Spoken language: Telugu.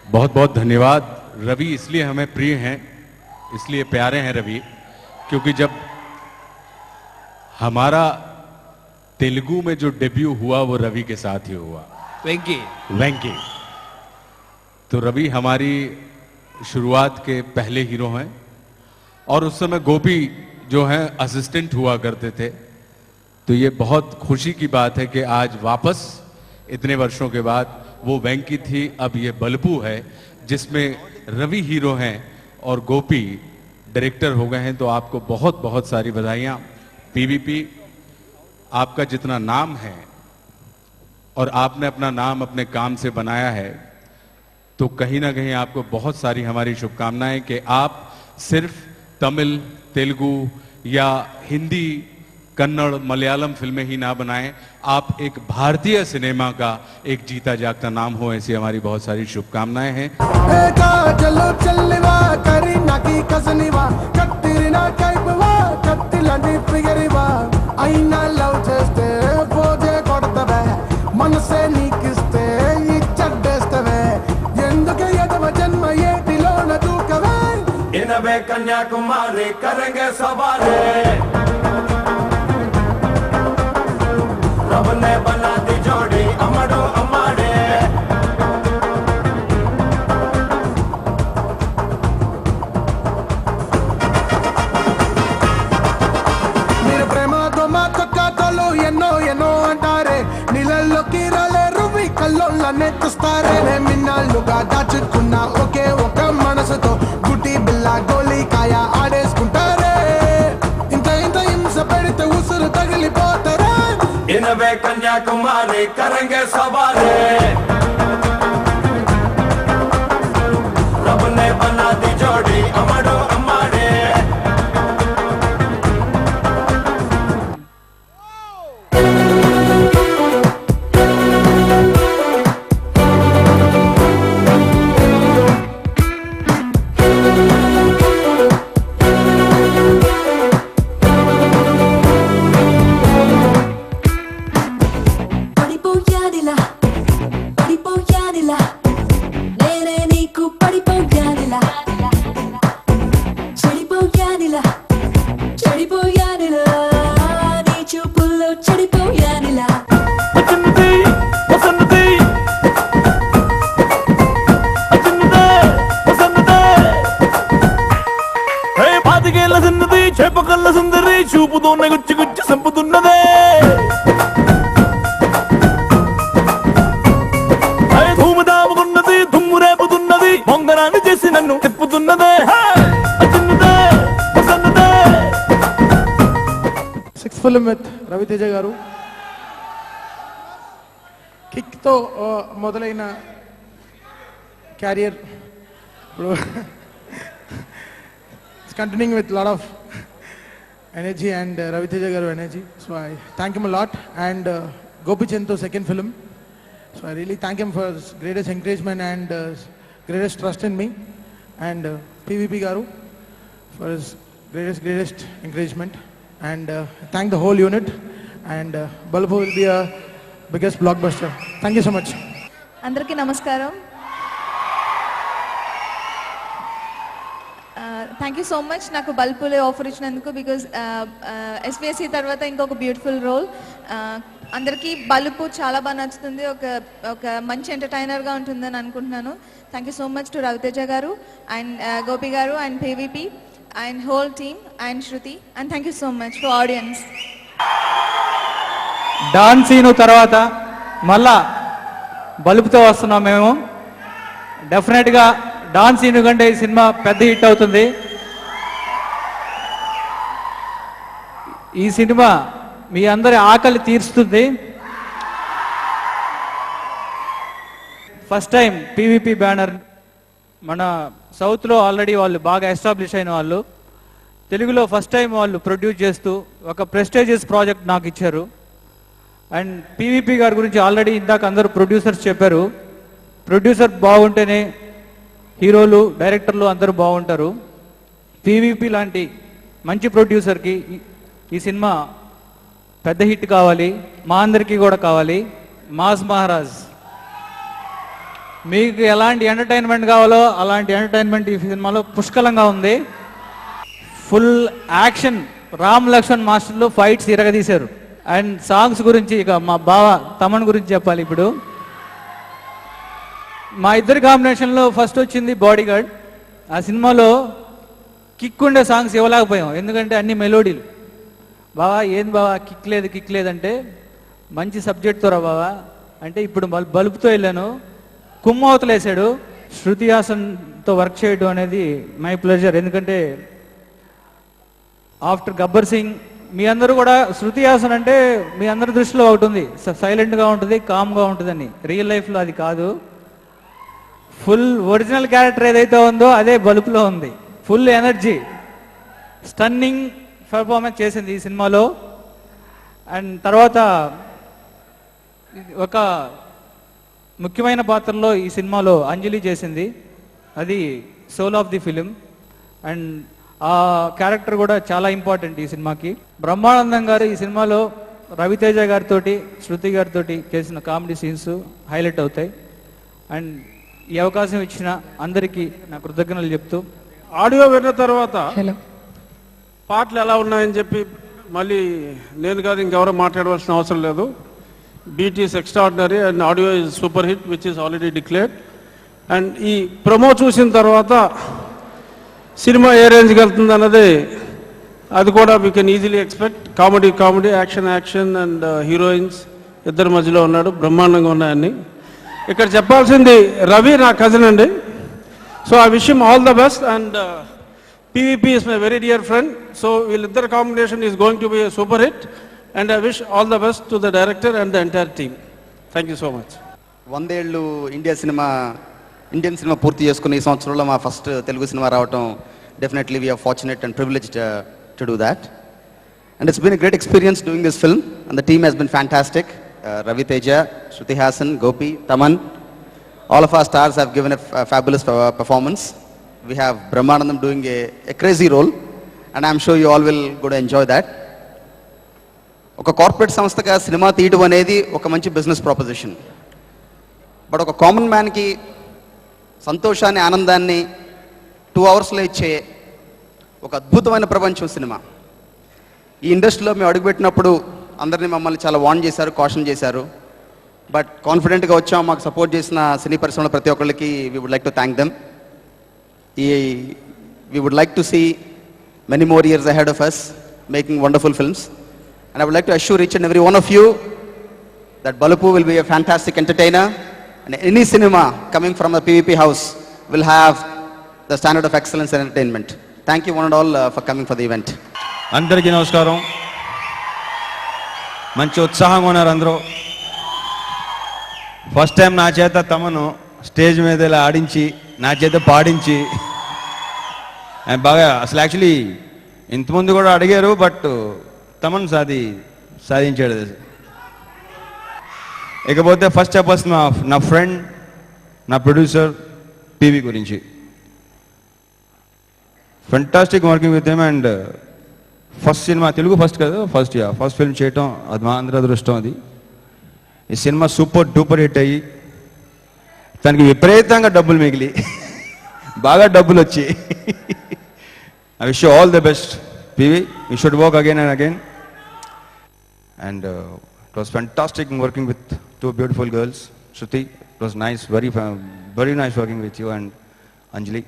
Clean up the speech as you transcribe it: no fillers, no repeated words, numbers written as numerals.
बहुत बहुत धन्यवाद। रवि इसलिए हमें प्रिय हैं, इसलिए प्यारे हैं रवि, क्योंकि जब हमारा तेलुगु में जो डेब्यू हुआ वो रवि के साथ ही हुआ, वेंकी। तो रवि हमारी शुरुआत के पहले हीरो हैं और उस समय गोपी जो हैं असिस्टेंट हुआ करते थे। तो ये बहुत खुशी की बात है कि आज वापस इतने वर्षों के बाद वो वेंकी थी, अब ये बलपू है जिसमें रवि हीरो हैं और गोपी डायरेक्टर हो गए हैं। तो आपको बहुत बहुत सारी बधाइयाँ। पीवीपी, आपका जितना नाम है और आपने अपना नाम अपने काम से बनाया है, तो कहीं ना कहीं आपको बहुत सारी हमारी शुभकामनाएं कि आप सिर्फ तमिल, तेलुगु या हिंदी, कन्नड़, मलयालम फिल्में ही ना बनाएं, आप एक भारतीय सिनेमा का एक जीता जागता नाम हो, ऐसी हमारी बहुत सारी शुभकामनाएं हैं। कन्याकुमारी करेंगे सवारी, रब ने बना दी जोड़ी अमड़ो अमाड़े। मेरे प्रेम दो मात का तोलो एनो एनो अंटारे, नीललो कीराले रुबी कल्लोलने तुस्तारे। ने मिन्नालुगा दाचुकुन्ना ओके ओके मनसुतो गुटी बिल्ला गोली काया आडेसुकुंटारे। इंत इंत हिंस पेडिते उसुरु तगिलिपोतारे। इनवे कन्याकुमारी करेंगे सवारी, रब ने बना दी जोड़ी अमड़ो अमाड़े। చేపకల్ల సుందరి చూపుతోనే గుచ్చి గుచ్చి సంపుతున్నదే, ధూమదాముకున్నది దుమ్ము రేపుతున్నది, మొంగరాన్ని చేసి నన్ను తిప్పుతున్నదే. సిక్స్త్ ఫిల్మ్ విత్ రవితేజ గారు. కిక్తో మొదలైన క్యారియర్ ఇప్పుడు continuing with a lot of energy and Raviteja garu energy, so I thank him a lot. And Gopi Chentu second film, so I really thank him for his greatest encouragement and greatest trust in me, and PVP garu for his greatest encouragement, and thank the whole unit, and Balappu will be a biggest blockbuster. Thank you so much. Andarki namaskaram. Thank you so much నాకు బల్పులే ఆఫర్ ఇచ్చినందుకు. బికాజ్ ఎస్పీఎస్సీ తర్వాత ఇంకొక బ్యూటిఫుల్ రోల్. అందరికీ బల్పు చాలా బాగా నచ్చుతుంది, ఒక మంచి ఎంటర్టైనర్గా ఉంటుందని అనుకుంటున్నాను. Thank you so much to Raviteja గారు అండ్ గోపి గారు and PVP and whole team and Shruti, and thank you so much to audience. Dance scene తర్వాత మళ్ళా బల్పుతో వస్తున్నాం మేము. డెఫినెట్గా డాన్స్ సీను కంటే ఈ సినిమా పెద్ద హిట్ అవుతుంది. ఈ సినిమా మీ అందరి ఆకలి తీరుస్తుంది. ఫస్ట్ టైం పీవీపీ బ్యానర్ మన సౌత్లో ఆల్రెడీ వాళ్ళు బాగా ఎస్టాబ్లిష్ అయిన వాళ్ళు, తెలుగులో ఫస్ట్ టైం వాళ్ళు ప్రొడ్యూస్ చేస్తూ ఒక ప్రెస్టీజియస్ ప్రాజెక్ట్ నాకు ఇచ్చారు. అండ్ పీవీపీ గారి గురించి ఆల్రెడీ ఇందాక అందరూ ప్రొడ్యూసర్స్ చెప్పారు. ప్రొడ్యూసర్ బాగుంటేనే హీరోలు, డైరెక్టర్లు అందరూ బాగుంటారు. పీవీపీ లాంటి మంచి ప్రొడ్యూసర్కి ఈ సినిమా పెద్ద హిట్ కావాలి, మా అందరికీ కూడా కావాలి. మాస్ మహారాజ్ మీకు ఎలాంటి ఎంటర్టైన్మెంట్ కావాలో అలాంటి ఎంటర్టైన్మెంట్ ఈ సినిమాలో పుష్కలంగా ఉంది. ఫుల్ యాక్షన్, రామ్ లక్ష్మణ్ మాస్టర్లు ఫైట్స్ ఇరగదీశారు. అండ్ సాంగ్స్ గురించి ఇక మా బావ తమన్ గురించి చెప్పాలి. ఇప్పుడు మా ఇద్దరి కాంబినేషన్లో ఫస్ట్ వచ్చింది బాడీగార్డ్. ఆ సినిమాలో కిక్ ఉండే సాంగ్స్ ఇవ్వలేకపోయాం, ఎందుకంటే అన్ని మెలోడీలు. బావా ఏంది బావా కిక్ లేదంటే మంచి సబ్జెక్ట్తో రా బావా అంటే ఇప్పుడు బలుపుతో వెళ్ళాను, కుమ్మవతలు వేసాడు. శృతి హాసన్తో వర్క్ చేయడం అనేది మై ప్లెజర్. ఎందుకంటే ఆఫ్టర్ గబ్బర్ సింగ్ మీ అందరూ కూడా శృతి హాసన్ అంటే మీ అందరి దృష్టిలో ఒకటి ఉంది, సైలెంట్గా ఉంటుంది, కామ్గా ఉంటుందని. రియల్ లైఫ్లో అది కాదు. ఫుల్ ఒరిజినల్ క్యారెక్టర్ ఏదైతే ఉందో అదే బలుపులో ఉంది. ఫుల్ ఎనర్జీ, స్టన్నింగ్ పెర్ఫార్మెన్స్ చేసింది ఈ సినిమాలో. అండ్ తర్వాత ఒక ముఖ్యమైన పాత్రలో ఈ సినిమాలో అంజలి చేసింది, అది soul of the film. And ఆ క్యారెక్టర్ కూడా చాలా ఇంపార్టెంట్ ఈ సినిమాకి. బ్రహ్మానందం గారు ఈ సినిమాలో రవితేజ గారితో, శృతి గారితో చేసిన కామెడీ సీన్స్ హైలైట్ అవుతాయి. అండ్ ఈ అవకాశం ఇచ్చిన అందరికీ నా కృతజ్ఞతలు చెప్తూ, ఆడియో విన్న తర్వాత పాటలు ఎలా ఉన్నాయని చెప్పి మళ్ళీ నేను కాదు ఇంకెవరో మాట్లాడవలసిన అవసరం లేదు. Beat is extraordinary and audio is super hit which is already declared. And ఈ ప్రమో చూసిన తర్వాత సినిమా ఏ రేంజ్కి వెళ్తుంది అన్నది అది కూడా we can easily expect. Comedy, action and heroines ఇద్దరి మధ్యలో ఉన్నాడు, బ్రహ్మాండంగా ఉన్నాయన్ని. ఇక్కడ చెప్పాల్సింది రవి నా కజిన్ అండి. So I wish him all the best. And PVP is my very dear friend. So వీళ్ళిద్దరు combination is going to be a super hit. And I wish all the best to the director and the entire team. Thank you so much. 100 ఏళ్ళు ఇండియన్ సినిమా పూర్తి చేసుకుని ఈ సంవత్సరంలో మా ఫస్ట్ తెలుగు సినిమా రావటం definitely we are fortunate and privileged to do that. And it's been a great experience doing this film and the team has been fantastic. Raviteja, Shruti Hassan, Gopi, Taman, all of our stars have given a fabulous performance. We have Brahmanandam doing a crazy role and I'm sure you all will go to enjoy that. ఒక కార్పొరేట్ సంస్థగా సినిమా తీయడం అనేది ఒక మంచి బిజినెస్ ప్రాపోజిషన్. బట్ ఒక కామన్ మ్యాన్కి సంతోషాన్ని, ఆనందాన్ని 2 అవర్స్లో ఇచ్చే ఒక అద్భుతమైన ప్రపంచం సినిమా. ఈ ఇండస్ట్రీలో మేము అడుగుపెట్టినప్పుడు అందరినీ మమ్మల్ని చాలా వార్న్ చేశారు, కాషన్ చేశారు. బట్ కాన్ఫిడెంట్గా వచ్చాం. మాకు సపోర్ట్ చేసిన సినీ పరిశ్రమలో ప్రతి ఒక్కరికి we would like to thank them. We would like to see many more years ahead of us making wonderful films. And I would like to assure each and every one of you that Balupu will be a fantastic entertainer and any cinema coming from the PVP house will have the standard of excellence and entertainment. Thank you one and all for coming for the event. అందరికీ నమస్కారం. మంచి ఉత్సాహంగా ఉన్నారు అందరూ. ఫస్ట్ టైం నా చేత తమను స్టేజ్ మీద ఇలా ఆడించి నా చేత పాడించి బాగా, అసలు యాక్చువల్లీ ఇంతకుముందు కూడా అడిగారు బట్ తమన్ సాధించాడు. ఇకపోతే ఫస్ట్ చెప్పాల్సిన నా ఫ్రెండ్, నా ప్రొడ్యూసర్ పివి గురించి. Fantastic working with him. And first cinema Telugu first కదా, ఫస్ట్ ఫిల్మ్ చేయటం అది మా అందరి అదృష్టం. అది ఈ సినిమా సూపర్ డూపర్ హిట్ అయ్యి తనకి విపరీతంగా డబ్బులు మిగిలి బాగా డబ్బులు వచ్చి I wish you all the best PV. You should work again and again. And it was fantastic working with 2 beautiful girls. Shruti, it was nice, very nice working with you, and Anjali.